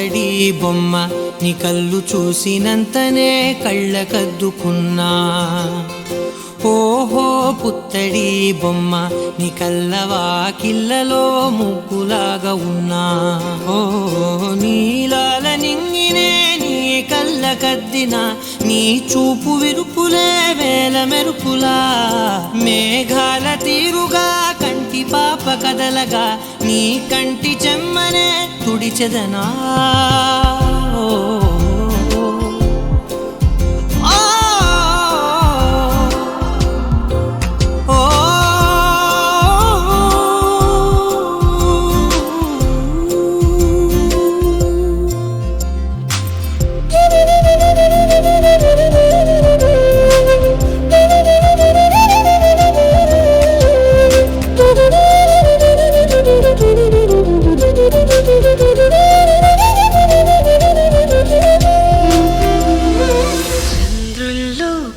పుత్తడి బొమ్మ నీ కళ్ళు చూసినంతనే కళ్ళకద్దుకున్నా. ఓహో పుత్తడి బొమ్మ నీ కళ్ళవాకిళ్ళలో ముగ్గులాగా ఉన్నా. ఓ నీలాల నింగినే నీ కళ్ళకద్దిన నీ చూపు విరుపులే వేల మెరుపులా. మేఘాల తీరుగా కంటి పాప కదలగా నీ కంటి చెమ్మనే తుడిచెదనా.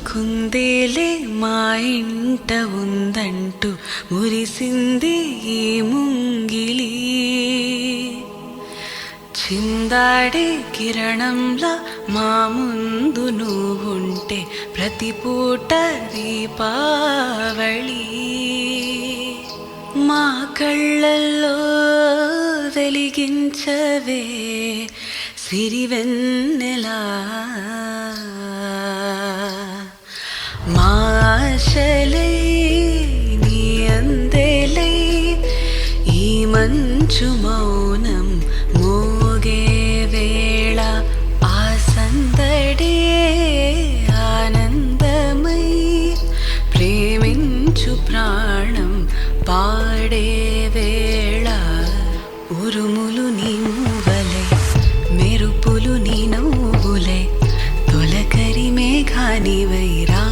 కుందేలే మా ఇంట ఉందంటూ మురిసింది ఈ ముంగిలి. చిందాడే కిరణంలా మా ముందు నువ్వుంటే ప్రతి పూట దీపావళి. మా కళ్ళల్లో వెలిగించవే సిరివెన్నెలా. మా ఆశలై నీ అందెలై ఈ మంచు మౌనం మోగే వేళ ఆ సందడే ఆనందమై ప్రేమించు ప్రాణం పాడే వేళ. ఉరుములు నీ మూవలై మెరుపులు నీ నవ్వులై తొలకరి మేఘానివైరా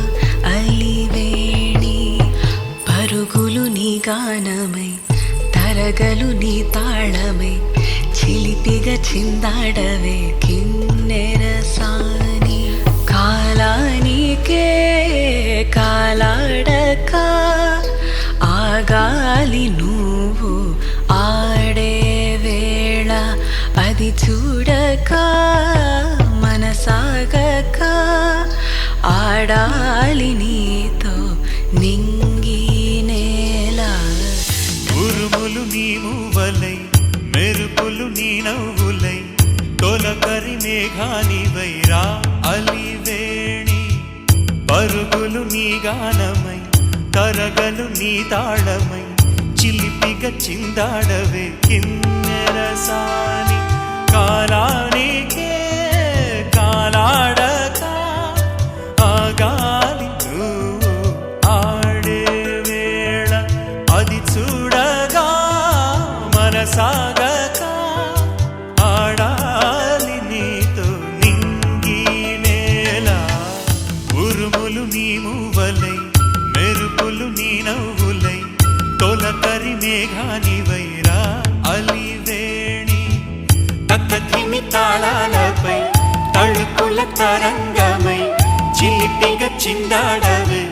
అలివేణి. పరుగులు నీ గానమై తరగలు నీ తాళమై చిలిపిగా చిందాడవే కిన్నెరసాని. కాలానికే కాలాడక ఆగాలి నువ్వు ఆడే వేళ. అది చూడక మనసాగక ఆడాలి నీతో నింగి నేల. ఉరుములు నీ మూవలై మెరుపులు నీ నవ్వులై తొలకరి మేఘానివైరా అలివేణి. పరుగులు నీ గానమై తరగలు నీ తాళమై చిలిపిగా చిందాడవే కిన్నెరసాని. కాలానికే కాలాడక ఆగాలి నువ్వు ఆడే వేళ. అది చూడగా మనసాగక ఆడాలి నీతో నింగి నేల. ఉరుములు నీ మూవలై మెరుపులు నీ నవ్వులై తొలకరి మేఘానివైరా అలివేణి. తక్కధిమి తాళాలపై తళుకుల తరంగమై చిలిపిగా చిందాడవే